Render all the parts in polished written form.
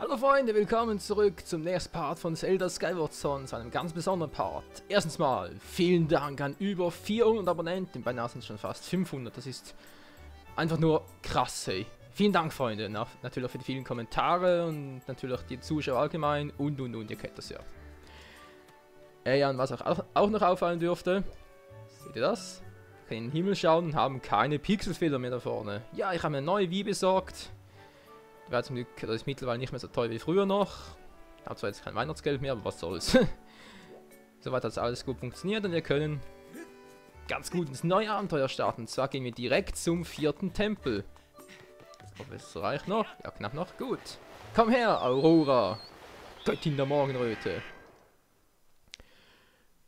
Hallo Freunde, willkommen zurück zum nächsten Part von Zelda Skyward Sword, zu einem ganz besonderen Part. Erstens mal, vielen Dank an über 400 Abonnenten, beinahe sind es schon fast 500, das ist einfach nur krass, hey. Vielen Dank, Freunde, natürlich auch für die vielen Kommentare und natürlich die Zuschauer allgemein und, ihr kennt das ja. Ja, und was auch noch auffallen dürfte, seht ihr das? Wir können in den Himmel schauen und haben keine Pixelfehler mehr da vorne. Ja, ich habe eine neue Wii besorgt. Wäre zum Glück, das ist mittlerweile nicht mehr so teuer wie früher noch. Ich habe zwar jetzt kein Weihnachtsgeld mehr, aber was soll's. Soweit hat alles gut funktioniert und wir können ganz gut ins neue Abenteuer starten. Und zwar gehen wir direkt zum 4. Tempel. Ich hoffe, es reicht noch. Ja, knapp noch. Gut. Komm her, Aurora. Göttin der Morgenröte.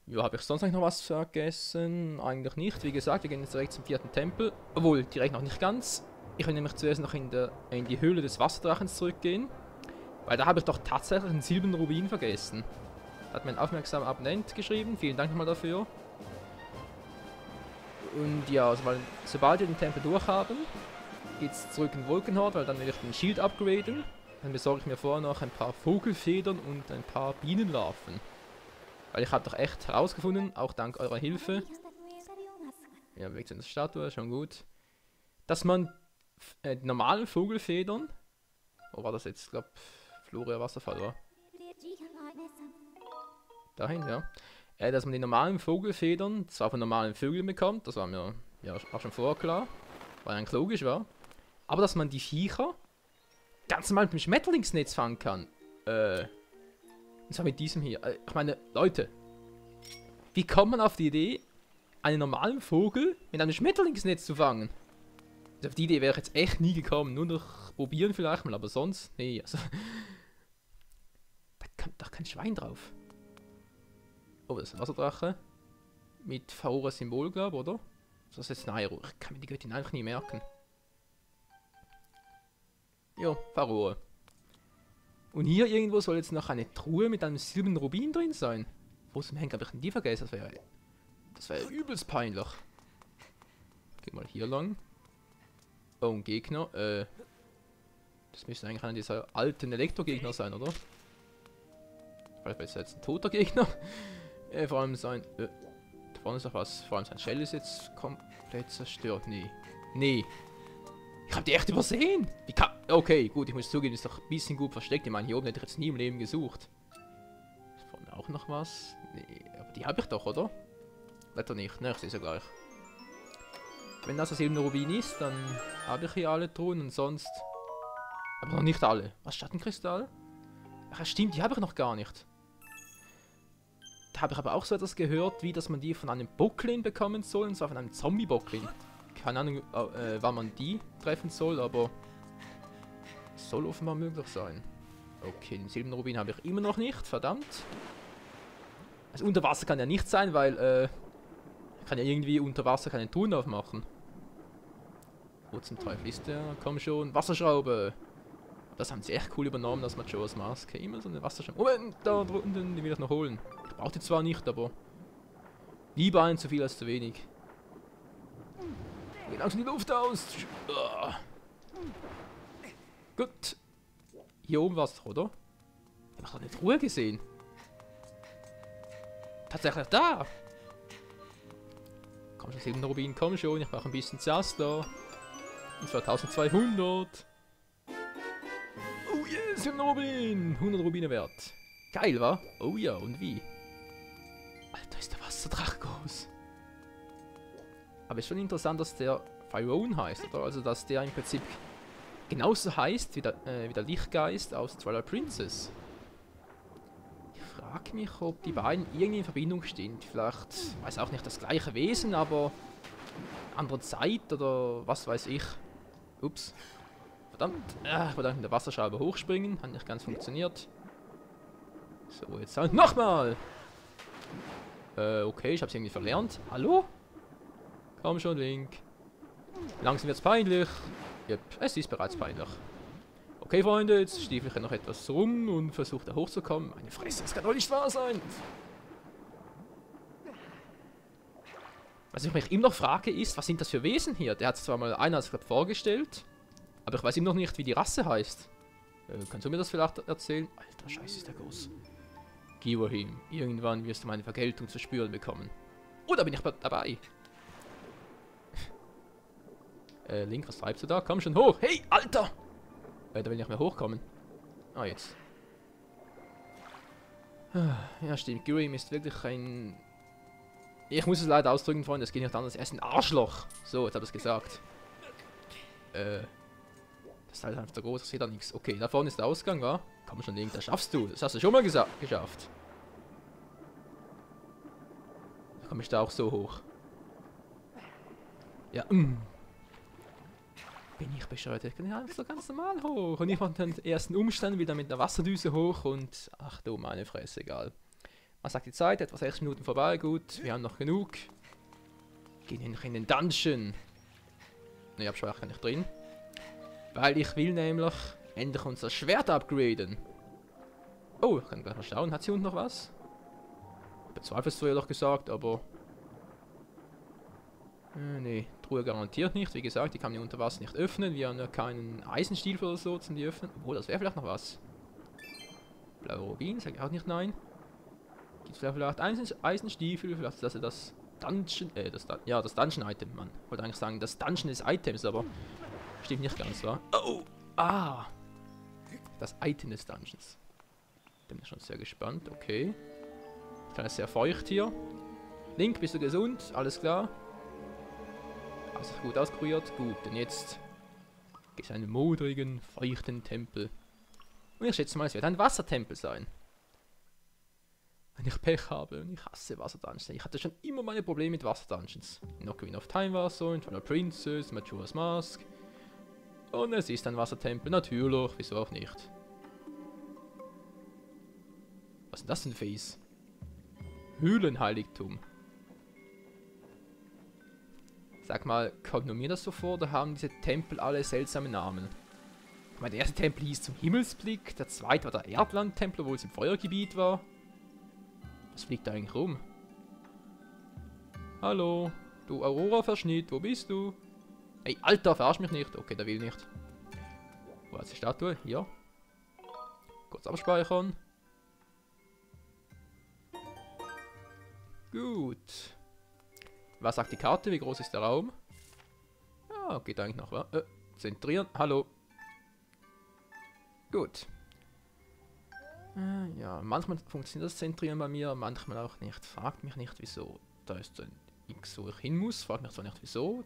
Ja, habe ich sonst noch was vergessen? Eigentlich nicht. Wie gesagt, wir gehen jetzt direkt zum 4. Tempel. Obwohl, direkt noch nicht ganz. Ich will nämlich zuerst noch in die Höhle des Wasserdrachens zurückgehen. Weil da habe ich doch tatsächlich einen silbernen Rubin vergessen. Hat mein aufmerksamer Abonnent geschrieben. Vielen Dank nochmal dafür. Und ja, sobald wir den Tempel durchhaben, geht es zurück in Wolkenhort, weil dann will ich den Schild upgraden. Dann besorge ich mir vorher noch ein paar Vogelfedern und ein paar Bienenlarven. Weil ich habe doch echt herausgefunden, auch dank eurer Hilfe. Ja, weg zur Statue, schon gut. Dass man die normalen Vogelfedern. Wo war das jetzt? Ich glaube, Floria Wasserfall, oder? Dahin, ja. Dass man die normalen Vogelfedern zwar von normalen Vögeln bekommt, das war mir ja auch schon vorher klar, weil eigentlich logisch war. Aber dass man die Viecher ganz normal mit dem Schmetterlingsnetz fangen kann. Und zwar mit diesem hier. Ich meine, Leute, wie kommt man auf die Idee, einen normalen Vogel mit einem Schmetterlingsnetz zu fangen? Also auf die Idee wäre ich jetzt echt nie gekommen. Nur noch probieren vielleicht mal, aber sonst, nee, also. Da kommt doch kein Schwein drauf. Oh, das ist ein Wasserdrache. Mit Faoras Symbol, glaube ich, oder? Das ist jetzt Nairo. Ich kann mir die Göttin einfach nie merken. Jo, Faora. Und hier irgendwo soll jetzt noch eine Truhe mit einem silbernen Rubin drin sein. Wo zum Henker habe ich denn die vergessen? Das wäre übelst peinlich. Geh mal hier lang. Oh, ein Gegner. Das müsste eigentlich einer dieser alten Elektrogegner sein, oder? Vielleicht ist jetzt ein toter Gegner. Vor allem sein... da vorne ist doch was. Vor allem sein Shell ist jetzt komplett zerstört. Nee. Nee. Ich hab die echt übersehen. Wie kann... Okay, gut, ich muss zugeben, ist doch ein bisschen gut versteckt. Ich meine, hier oben hätte ich jetzt nie im Leben gesucht. Ist vorne auch noch was? Nee, aber die habe ich doch, oder? Wetter nicht. Ne, ich sehe es ja gleich. Wenn das ein silberner Rubin ist, dann habe ich hier alle Truhen und sonst... Aber noch nicht alle. Was, Schattenkristall? Ach, stimmt, die habe ich noch gar nicht. Da habe ich aber auch so etwas gehört, wie dass man die von einem Bocklin bekommen soll, und zwar von einem Zombie-Bocklin. Keine Ahnung, wann man die treffen soll, aber... Es soll offenbar möglich sein. Okay, den silbernen Rubin habe ich immer noch nicht, verdammt. Also unter Wasser kann ja nicht sein, weil, ich kann ja irgendwie unter Wasser keine Truhen aufmachen. Wo zum Teufel ist der? Komm schon, Wasserschraube! Das haben sie echt cool übernommen, dass Majora's Mask immer so eine Wasserschraube... Moment, da unten, die will ich noch holen. Ich brauche die zwar nicht, aber... Lieber ein zu viel als zu wenig. Geht langsam die Luft aus! Gut. Hier oben war es doch, oder? Ich habe doch eine Truhe gesehen. Tatsächlich da! Komm schon, 7 Rubin, komm schon, ich brauche ein bisschen Zaster. Und zwar 1200. Oh yes, 7 Rubin! 100 Rubine wert. Geil, wa? Oh ja, und wie? Alter, ist der Wasserdrache groß. Aber ist schon interessant, dass der Pharaon heißt, oder? Also, dass der im Prinzip genauso heißt wie der Lichtgeist aus Twilight Princess. Ich frage mich, ob die beiden irgendwie in Verbindung stehen. Vielleicht, weiß auch nicht, das gleiche Wesen, aber andere Zeit oder was weiß ich. Ups. Verdammt. Ich wollte in der Wasserschraube hochspringen. Hat nicht ganz funktioniert. So, jetzt halt nochmal. Okay, ich habe es irgendwie verlernt. Hallo? Komm schon, Link. Langsam wird's peinlich. Yep, es ist bereits peinlich. Okay, Freunde, jetzt stiefel ich noch etwas rum und versuche da hochzukommen. Meine Fresse, das kann doch nicht wahr sein. Was ich mich immer noch frage ist, was sind das für Wesen hier? Der hat zwar mal einer vorgestellt, aber ich weiß immer noch nicht, wie die Rasse heißt. Kannst du mir das vielleicht erzählen? Alter, scheiße, ist der groß. Giverhim, irgendwann wirst du meine Vergeltung zu spüren bekommen. Oh, da bin ich dabei. Link, was treibst du da? Komm schon hoch. Hey, Alter! Da will ich nicht mehr hochkommen. Ah, jetzt. Ja, stimmt. Giverhim ist wirklich ein... Ich muss es leider ausdrücken, Freunde. Es geht nicht anders. Er ist ein Arschloch. So, jetzt habe ich es gesagt. Das ist halt einfach so groß. Ich sehe da nichts. Okay, da vorne ist der Ausgang, wa? Komm schon, Link. Das schaffst du. Das hast du schon mal geschafft. Da komme ich da auch so hoch. Ja, Bin ich bescheuert? Ich kann ja einfach so ganz normal hoch. Und ich mache den ersten Umstand wieder mit einer Wasserdüse hoch und... Ach du meine Fresse, egal. Was sagt die Zeit? Etwa 6 Minuten vorbei. Gut, wir haben noch genug. Gehen wir in den Dungeon. Ne, ich hab Schwach nicht drin. Weil ich will nämlich endlich unser Schwert upgraden. Oh, ich kann gleich mal schauen. Hat sie unten noch was? Bezweifle es zwar doch gesagt, aber... nee, Truhe garantiert nicht. Wie gesagt, die kann man unter Wasser nicht öffnen. Wir haben ja keinen Eisenstiefel oder so zum die öffnen. Obwohl, das wäre vielleicht noch was. Blaue Rubin, sage ich auch nicht nein. Gibt es vielleicht Eisenstiefel, vielleicht dass er das Dungeon, das Dungeon-Item, Mann. Ich wollte eigentlich sagen, das Dungeon des Items, aber stimmt nicht ganz, wa? Oh, das Item des Dungeons. Bin ich schon sehr gespannt, okay. Es ist sehr feucht hier. Link, bist du gesund? Alles klar? Hast du gut auskuriert? Gut, denn jetzt geht es in einen modrigen, feuchten Tempel. Und ich schätze mal, es wird ein Wassertempel sein. Wenn ich Pech habe und ich hasse Wasserdungeons. Ich hatte schon immer meine Probleme mit Wasserdungeons. In Ocarina of Time war es so, in Twilight Princess, Majora's Mask. Und es ist ein Wassertempel, natürlich, wieso auch nicht. Was ist denn das denn für Face? Höhlenheiligtum. Sag mal, kommt nur mir das so vor, da haben diese Tempel alle seltsame Namen. Ich meine, der erste Tempel hieß zum Himmelsblick, der zweite war der Erdlandtempel, obwohl es im Feuergebiet war. Was fliegt da eigentlich rum? Hallo, du Aurora-Verschnitt, wo bist du? Ey, Alter, verarsch mich nicht. Okay, der will nicht. Wo ist die Statue? Hier. Kurz abspeichern. Gut. Was sagt die Karte? Wie groß ist der Raum? Ja, geht eigentlich noch, wa? Zentrieren. Hallo. Gut. Ja, manchmal funktioniert das Zentrieren bei mir, manchmal auch nicht. Fragt mich nicht, wieso. Da ist ein X, wo ich hin muss. Fragt mich zwar nicht, wieso.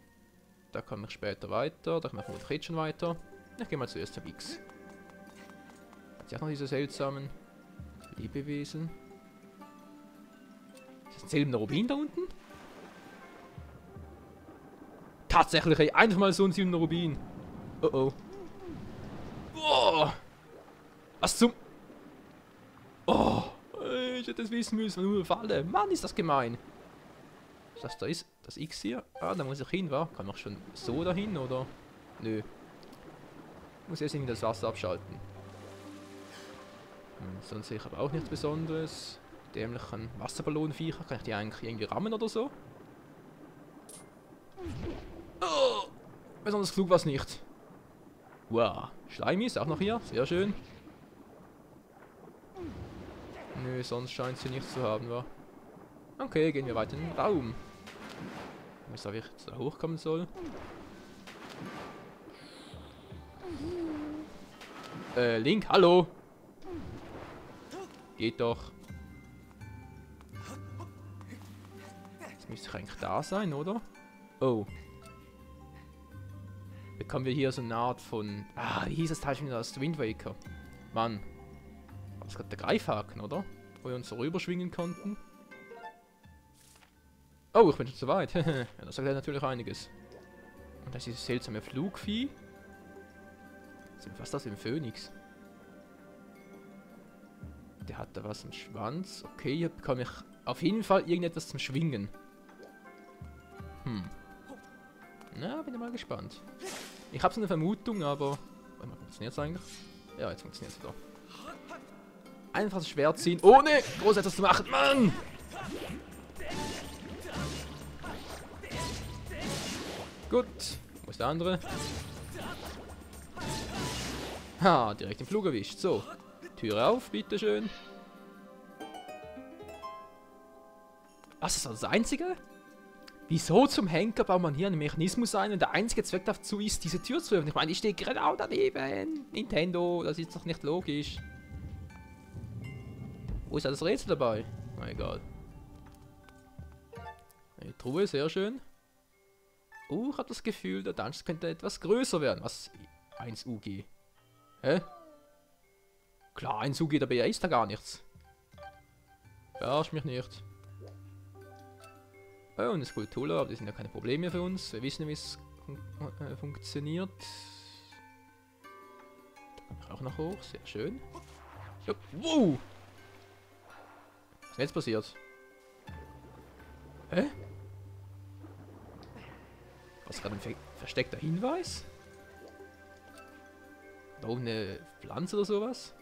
Da komme ich später weiter. Da komme ich vermutlich jetzt schon weiter. Ich gehe mal zuerst zum X. Hat sie auch noch diese seltsamen Lebewesen? Ist das ein silberner Rubin da unten? Tatsächlich, ey, einfach mal so ein silberner Rubin. Oh oh. Oh! Was zum... Oh! Ich hätte es wissen müssen, nur Falle. Mann, ist das gemein. Da ist das X hier. Ah, da muss ich hin, wa? Kann ich schon so dahin, oder? Nö. Muss erst irgendwie das Wasser abschalten. Sonst sehe ich aber auch nichts Besonderes. Dämlichen Wasserballonviecher. Kann ich die eigentlich irgendwie rammen oder so? Oh! Besonders klug war es nicht. Wow. Schleimi ist auch noch hier. Sehr schön. Nö, sonst scheint sie nichts zu haben, wa? Okay, gehen wir weiter in den Raum. Ich weiß, ob ich jetzt da hochkommen soll. Link, hallo! Geht doch. Jetzt müsste ich eigentlich da sein, oder? Oh. Bekommen wir hier so eine Art von... Ah, wie hieß das Teil schon wieder aus Wind Waker? Mann. War das gerade der Greifhaken, oder? Wo wir uns so rüberschwingen konnten. Oh, ich bin schon zu weit. Ja, das sagt ja natürlich einiges. Und das ist dieses seltsame Flugvieh. Was ist das im Phönix? Der hat da was im Schwanz. Okay, hier bekomme ich auf jeden Fall irgendetwas zum Schwingen. Na, bin ich mal gespannt. Ich habe so eine Vermutung, aber... Funktioniert es eigentlich? Ja, jetzt funktioniert es wieder. Einfach das Schwert ziehen, ohne groß etwas zu machen. Mann! Gut. Wo ist der andere? Ha, direkt im Flug erwischt. So, Türe auf, bitteschön. Was ist das Einzige? Wieso zum Henker baut man hier einen Mechanismus ein und der einzige Zweck dazu ist, diese Tür zu öffnen? Ich meine, ich stehe genau daneben. Nintendo, das ist doch nicht logisch. Wo ist da das Rätsel dabei? Na egal. Eine Truhe, sehr schön. Ich habe das Gefühl, der Dungeon könnte etwas größer werden. Was? 1 UG. Hä? Klar, 1 UG, dabei ist da gar nichts. Verarsch mich nicht. Oh, und eine Skulptur, aber die sind ja keine Probleme für uns. Wir wissen, wie es funktioniert. Da komme ich auch noch hoch, sehr schön. Jo. Wow! Was ist jetzt passiert? Hä? Was gerade ein versteckter Hinweis? Da oben eine Pflanze oder sowas?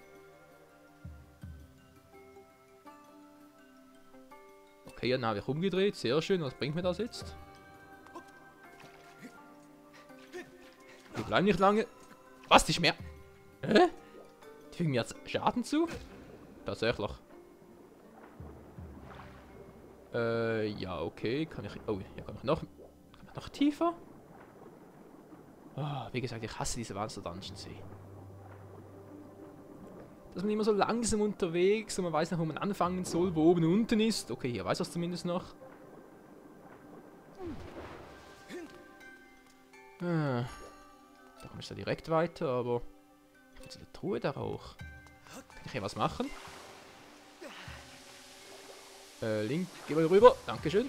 Okay, dann habe ich umgedreht. Sehr schön. Was bringt mir das jetzt? Wir bleiben nicht lange. Was? Die Schmerz? Hä? Die fügen mir jetzt Schaden zu? Tatsächlich. Ja, okay. Kann ich. Oh, hier kann ich noch. Kann ich noch tiefer? Oh, wie gesagt, ich hasse diese Monster Dungeons. Dass man immer so langsam unterwegs und man weiß nicht, wo man anfangen soll, wo oben und unten ist. Okay, hier weiß er es zumindest noch. Da komme ich da direkt weiter, aber ich will zu der Truhe da auch. Kann ich hier was machen? Link, geh mal rüber. Dankeschön.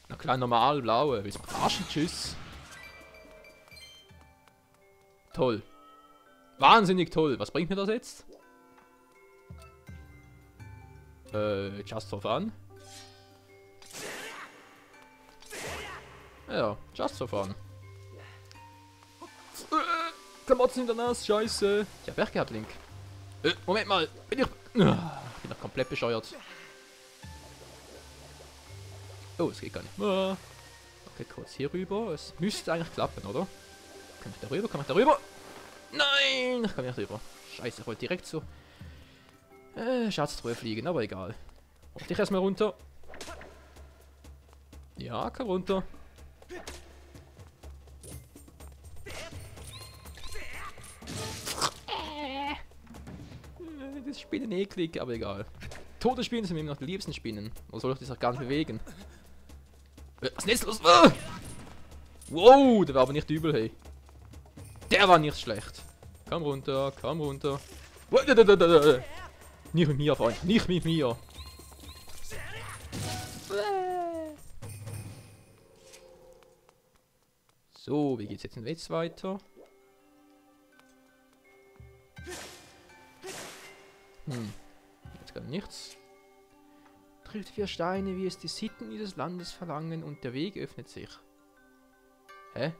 Na klar, normal, blaue. Willst du mich verarschen? Tschüss. Toll. Wahnsinnig toll. Was bringt mir das jetzt? Just for fun. Ja, just for fun. Klamotten in der Nase, scheiße. Ich hab Pech gehabt, Link. Moment mal. Ich bin doch komplett bescheuert. Oh, es geht gar nicht. Okay, kurz hier rüber. Es müsste eigentlich klappen, oder? Kann ich da rüber? Kann ich da rüber? Nein! Ich kann nicht rüber. Scheiße, ich wollte direkt so Schatztruhe fliegen, aber egal. Mach dich erstmal runter. Ja, komm runter. Das Spinnen eklig, aber egal. Tote Spinnen sind mir immer noch die liebsten Spinnen. Oder soll ich das auch gar nicht bewegen? Was ist denn jetzt los? Wow, der war aber nicht übel, hey. Der war nicht schlecht. Komm runter, komm runter. Nicht mit mir, Freund. Nicht mit mir. So, wie geht's jetzt weiter? Jetzt gar nichts. Trifft 4 Steine, wie es die Sitten dieses Landes verlangen, und der Weg öffnet sich. Hä?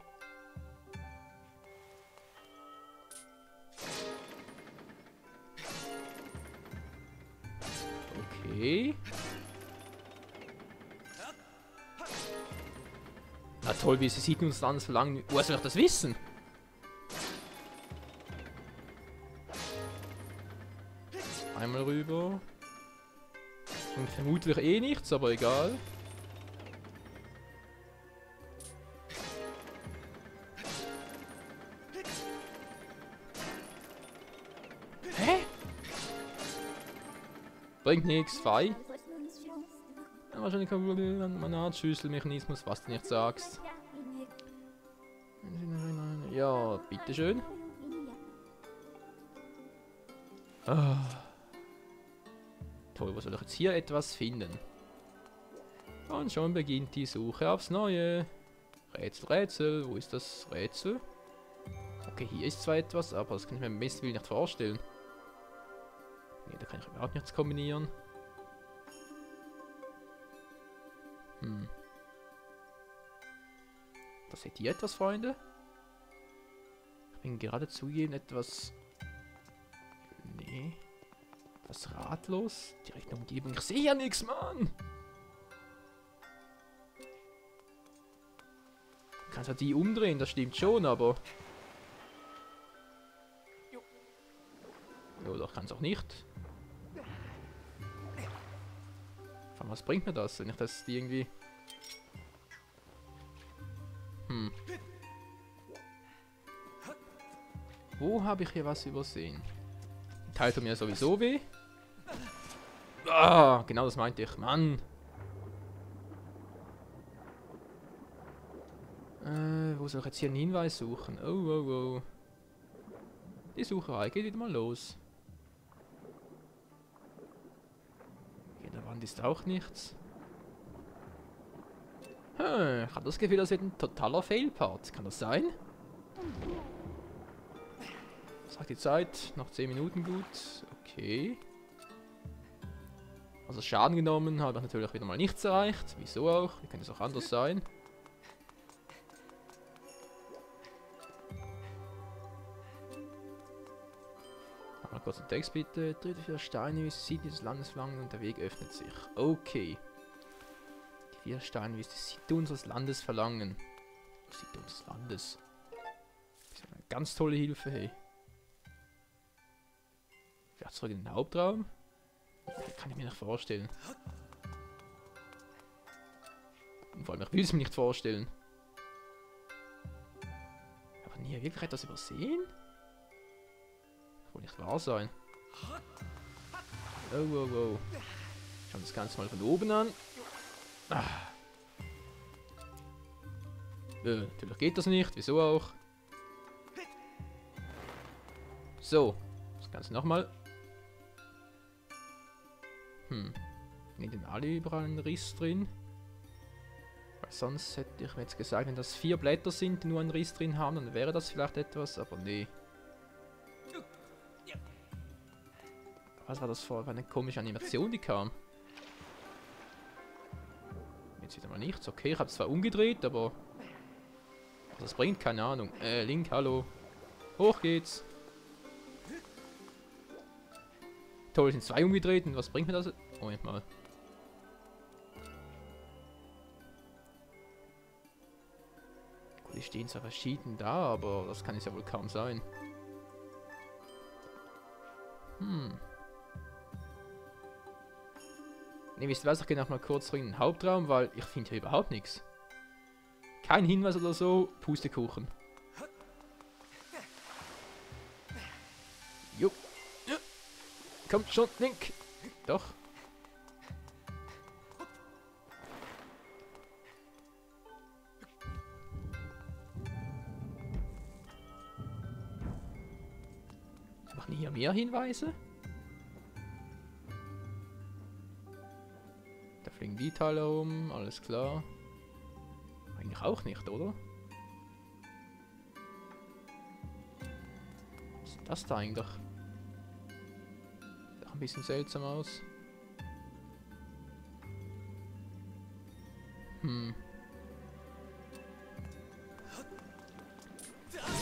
Okay. Na toll, wie es die Sitten des Landes verlangen. Woher soll ich das wissen? Einmal rüber. Und vermutlich eh nichts, aber egal. Hä? Bringt nichts, Fei. Ja, wahrscheinlich eine Art Schüsselmechanismus, was du nicht sagst. Ja, bitteschön. Ah. Toll, wo soll ich jetzt hier etwas finden? Und schon beginnt die Suche aufs Neue. Rätsel, Rätsel. Wo ist das Rätsel? Okay, hier ist zwar etwas, aber das kann ich mir beim besten Willen nicht vorstellen. Nee, da kann ich überhaupt nichts kombinieren. Da seht ihr etwas, Freunde? Ich bin gerade zugeben etwas... Nee. Was ratlos? Direkt in der Umgebung. Ich sehe ja nichts, Mann! Du kannst halt die umdrehen, das stimmt schon, aber... Oder kann es auch nicht. Von was bringt mir das, wenn ich das irgendwie... Wo habe ich hier was übersehen? Die Teil tut mir sowieso weh. Ah, genau das meinte ich. Mann. Wo soll ich jetzt hier einen Hinweis suchen? Oh, oh, oh. Die Sucherei geht wieder mal los. Okay, der Wand ist auch nichts. Ich habe das Gefühl, das wird ein totaler Fail-Part. Kann das sein? Sagt die Zeit, noch 10 Minuten gut. Okay. Also Schaden genommen, habe ich natürlich wieder mal nichts erreicht. Wieso auch? Wie könnte es auch anders sein? Mal kurz den Text bitte. Dritte 4 Steine, wie es sieht, dieses Landes verlangen und der Weg öffnet sich. Okay. Die 4 Steine, wie es die Sitte unseres Landes verlangen. Sitte unseres Landes. Das ist eine ganz tolle Hilfe, hey. Vielleicht zurück in den Hauptraum? Kann ich mir nicht vorstellen. Und vor allem, ich will es mir nicht vorstellen. Aber nie wirklich etwas übersehen? Das wohl nicht wahr sein. Oh, oh, oh. Schauen wir das Ganze mal von oben an. Ah. Natürlich geht das nicht. Wieso auch? So. Das Ganze nochmal. In den alle überall einen Riss drin. Weil sonst hätte ich mir jetzt gesagt, wenn das 4 Blätter sind, die nur einen Riss drin haben, dann wäre das vielleicht etwas, aber nee. Was war das für eine komische Animation, die kam? Jetzt wieder mal nichts. Okay, ich habe es zwar umgedreht, aber... Was das bringt, keine Ahnung. Link, hallo. Hoch geht's. Toll, sind 2 umgedreht und was bringt mir das? Moment mal. Gut, die stehen zwar verschieden da, aber das kann es ja wohl kaum sein. Ne, wisst ihr was? Ich gehe noch mal kurz zurück in den Hauptraum, weil ich finde hier überhaupt nichts. Kein Hinweis oder so. Pustekuchen. Jo. Ja. Kommt schon, Link. Doch. Machen hier mehr Hinweise? Da fliegen die Teile rum, alles klar. Eigentlich auch nicht, oder? Was ist das da eigentlich? Sieht auch ein bisschen seltsam aus.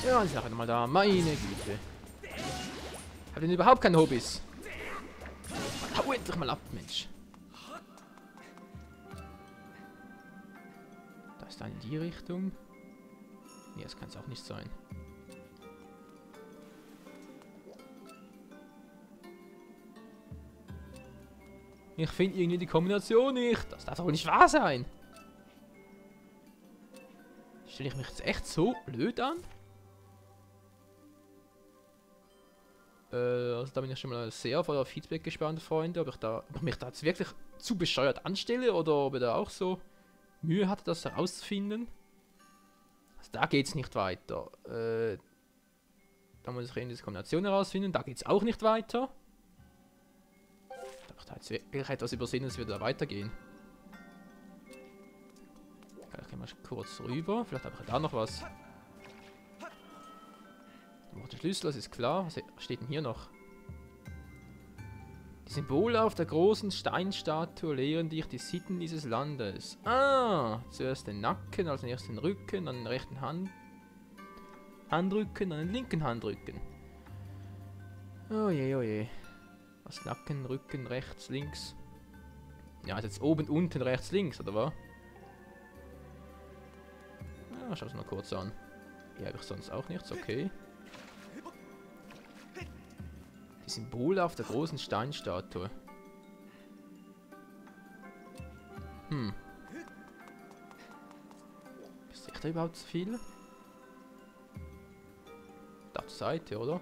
Ja, ich sage mal da, meine Güte. Hab denn überhaupt keine Hobbys? Hau endlich mal ab, Mensch. Da ist dann in die Richtung. Nee, das kann es auch nicht sein. Ich finde irgendwie die Kombination nicht. Das darf doch nicht wahr sein. Stelle ich mich jetzt echt so blöd an? Also da bin ich schon mal sehr auf euer Feedback gespannt, Freunde. Ob ich mich da jetzt wirklich zu bescheuert anstelle oder ob ihr da auch so Mühe hatte, das herauszufinden. Also da geht es nicht weiter. Da muss ich diese Kombination herausfinden. Da geht es auch nicht weiter. Ich habe da jetzt wirklich etwas übersehen, dass wir da weitergehen. Ich gehe mal kurz rüber. Vielleicht habe ich da noch was. Der Schlüssel, das ist klar. Was steht denn hier noch? Die Symbole auf der großen Steinstatue lehren dich die Sitten dieses Landes. Ah, zuerst den Nacken, also erst den Rücken, dann den rechten Handrücken, dann den linken Handrücken. Oh je, oh je. Was Nacken, Rücken, rechts, links. Ja, ist jetzt oben, unten, rechts, links, oder was? Ja, schau es mal kurz an. Hier habe ich sonst auch nichts, okay. Die Symbol auf der großen Steinstatue. Ist echt da überhaupt so viel? Da zur Seite, oder?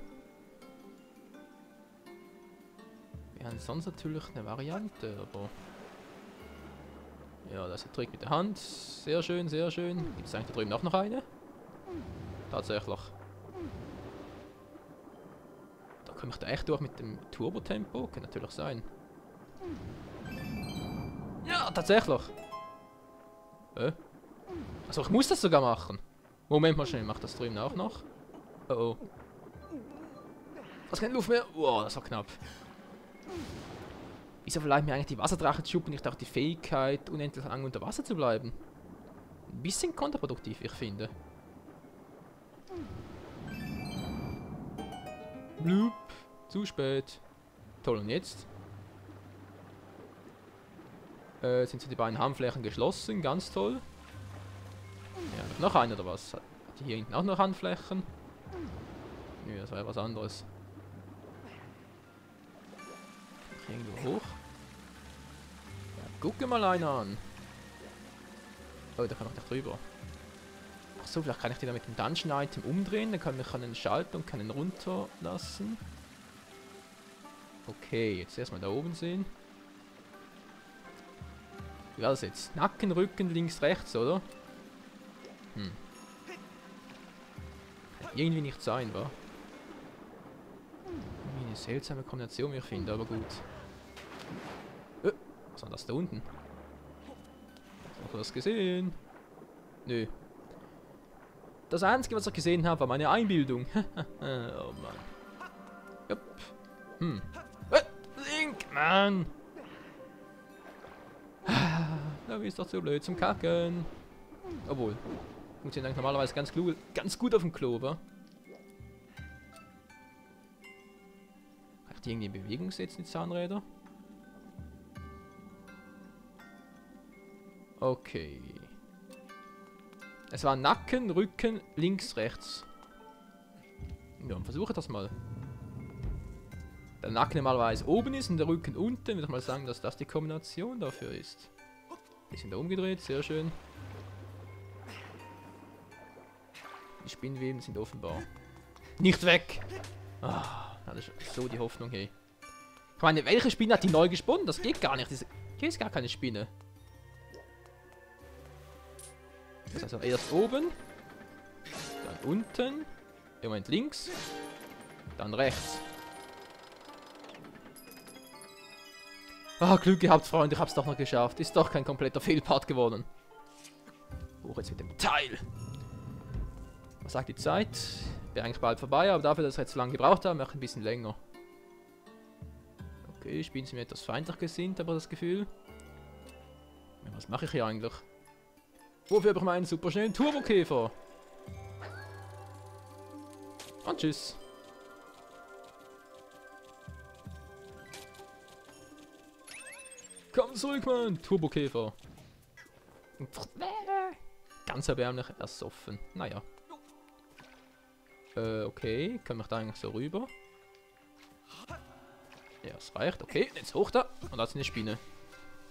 Wir haben sonst natürlich eine Variante, aber... Ja, das ist der Trick mit der Hand. Sehr schön, sehr schön. Gibt es eigentlich da drüben auch noch eine? Tatsächlich. Da komme ich da echt durch mit dem Turbo-Tempo? Kann natürlich sein. Ja, tatsächlich. Also ich muss das sogar machen. Moment mal schnell, macht das drüben auch noch? Oh oh. Was keine Luft mehr? Wow, das war knapp. Wieso verleiht mir eigentlich die Wasserdrachenschuppe nicht auch die Fähigkeit, unendlich lang unter Wasser zu bleiben? Ein bisschen kontraproduktiv, ich finde. Bloop. Zu spät. Toll, und jetzt? Sind so die beiden Handflächen geschlossen, ganz toll. Ja, noch einer oder was? Hat die hier hinten auch noch Handflächen? Nö, das war ja was anderes. Irgendwo hoch. Ja, gucke mal einer an. Oh, da kann ich noch drüber. Achso, vielleicht kann ich die da mit dem Dungeon-Item umdrehen. Dann kann ich einen Schalter und kann ihn runterlassen. Okay, jetzt erstmal da oben sehen. Wie war das jetzt? Nacken, Rücken, links, rechts, oder? Kann irgendwie nicht sein, wa? Irgendwie eine seltsame Kombination, wie ich finde, aber gut. Was war das da unten? Hast du das gesehen? Nö. Das Einzige, was ich gesehen habe, war meine Einbildung. Oh Mann. Jupp. Link, Mann! Da bist doch zu blöd zum Kacken. Obwohl. Funktioniert eigentlich normalerweise ganz gut auf dem Klo, wa? Kann ich die irgendwie in Bewegung setzen, die Zahnräder? Okay. Es war Nacken, Rücken, links, rechts. Ja, dann versuche das mal. Der Nacken normalerweise oben ist und der Rücken unten. Würde ich mal sagen, dass das die Kombination dafür ist. Die sind da umgedreht, sehr schön. Die Spinnweben sind offenbar nicht weg. Ah, das ist so die Hoffnung, hey. Ich meine, welche Spinne hat die neu gesponnen? Das geht gar nicht. Hier ist gar keine Spinne. Das heißt also erst oben, dann unten, im Moment links, dann rechts. Ah, Glück gehabt, Freunde, ich hab's doch noch geschafft. Ist doch kein kompletter Fehlpart geworden. Hoch jetzt mit dem Teil. Was sagt die Zeit? Wäre eigentlich bald vorbei, aber dafür, dass wir jetzt so lange gebraucht haben, mache ich ein bisschen länger. Okay, ich bin mir etwas feindlich gesinnt, aber das Gefühl. Ja, was mache ich hier eigentlich? Wofür habe ich meinen super schnellen Turbokäfer? Und tschüss. Komm zurück, Mann! Turbokäfer. Ganz erbärmlich ersoffen. Naja. Okay. Können wir da eigentlich so rüber? Ja, es reicht. Okay, jetzt hoch da. Und da ist eine Spinne.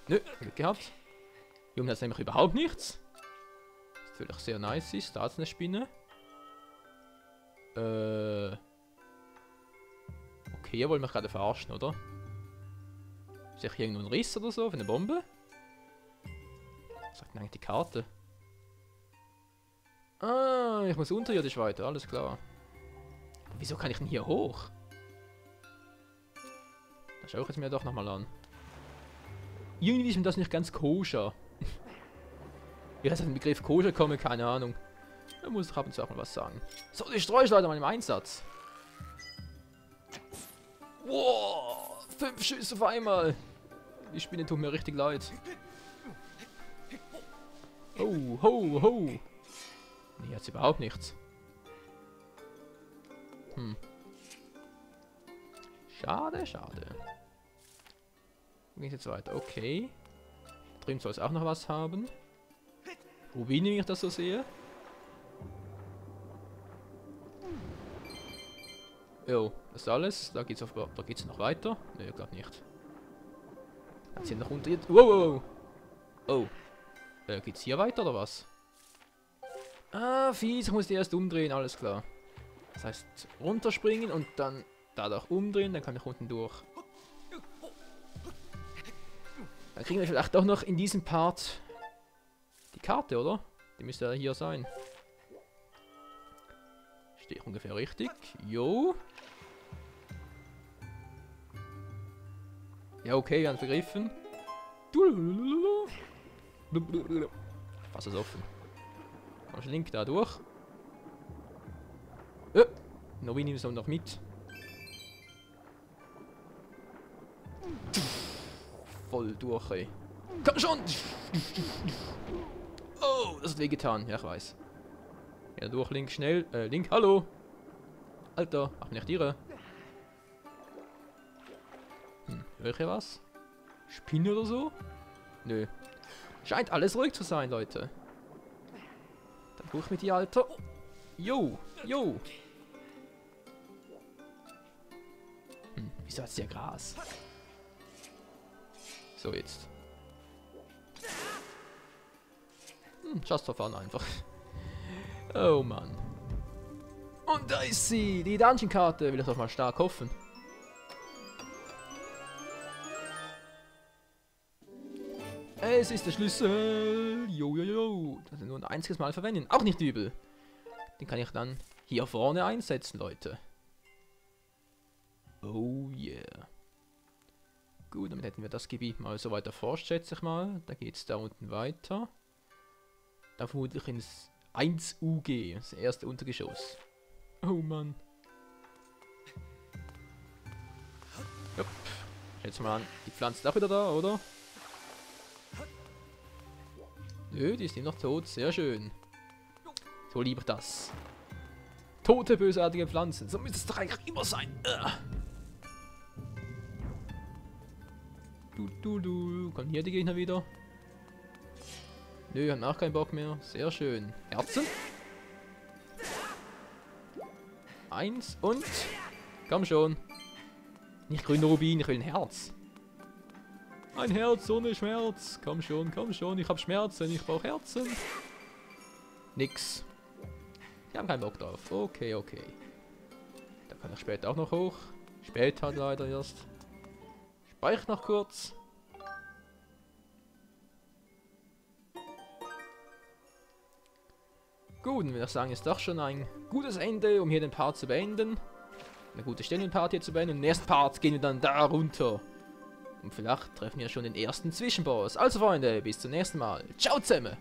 Nö, Glück gehabt. Junge, das ist nämlich überhaupt nichts. Was natürlich sehr nice ist. Da ist eine Spinne. Okay, ihr wollt mich gerade verarschen, oder? Ist hier irgendwo ein Riss oder so für eine Bombe? Was sagt denn eigentlich die Karte? Ah, ich muss unterirdisch weiter, alles klar. Wieso kann ich denn hier hoch? Das schaue ich jetzt mir doch nochmal an. Irgendwie ist mir das nicht ganz koscher. Wie heißt das den Begriff koscher komme, keine Ahnung. Da muss ich ab und zu auch mal was sagen. So, die Streuschleiter mal im Einsatz. Wow, 5 Schüsse auf einmal. Die Spinne tut mir richtig leid. Ho, ho, ho. Nee, jetzt überhaupt nichts. Schade, schade. Wo geht's jetzt weiter? Okay. Drüben soll es auch noch was haben. Rubin, wie ich das so sehe. Jo, Das ist alles. Da geht's noch weiter. Ne, ich glaube nicht. Dann sind noch unter jetzt. Wow, wow, wow. Oh. Geht's hier weiter oder was? Ah, fies, ich muss die erst umdrehen, alles klar. Das heißt, runterspringen und dann dadurch umdrehen, dann kann ich unten durch. Dann kriegen wir vielleicht doch noch in diesem Part die Karte, oder? Die müsste ja hier sein. Stehe ich ungefähr richtig? Jo. Ja, okay, wir haben es begriffen. Fass es offen. Kommst du Link da durch? Nobi nimmt es noch mit. Voll durch, ey. Komm schon! Oh, das hat wehgetan. Ja, ich weiß. Ja, durch, Link, schnell. Link, hallo! Alter, mach mich nicht irre. Höre ich hier was? Spinne oder so? Nö. Scheint alles ruhig zu sein, Leute. Dann durch mit dir, Alter. Oh. Jo, jo. Wieso hat's hier Gras? So, jetzt. Just verfahren einfach. Oh Mann. Und da ist sie, die Dungeon-Karte. Will ich doch mal stark hoffen. Es ist der Schlüssel. Jo, jo, jo. Das ist nur ein einziges Mal verwenden. Auch nicht übel. Den kann ich dann hier vorne einsetzen, Leute. Oh yeah. Gut, damit hätten wir das Gebiet mal so weit erforscht, schätze ich mal. Da geht es da unten weiter. Dann vermutlich ins 1UG, das erste Untergeschoss. Oh Mann. Jupp. Schätze mal an, die Pflanze ist auch wieder da, oder? Nö, die ist immer noch tot. Sehr schön. So liebe ich das. Tote, bösartige Pflanzen. So müsste es doch eigentlich immer sein. Kommen hier die Gegner wieder? Nö, haben auch keinen Bock mehr. Sehr schön. Herzen. 1 und... Komm schon. Nicht grüner Rubin, ich will ein Herz. Ein Herz ohne Schmerz. Komm schon, ich hab Schmerzen, ich brauche Herzen. Nix. Die haben keinen Bock drauf. Okay, okay. Da kann ich später auch noch hoch. Später leider erst. Speich noch kurz. Gut, dann würde ich sagen, ist doch schon ein gutes Ende, um hier den Part zu beenden. Eine gute Stelle, den Part hier zu beenden. Im nächsten Part gehen wir dann da runter. Und vielleicht treffen wir schon den ersten Zwischenboss. Also Freunde, bis zum nächsten Mal. Ciao zusammen!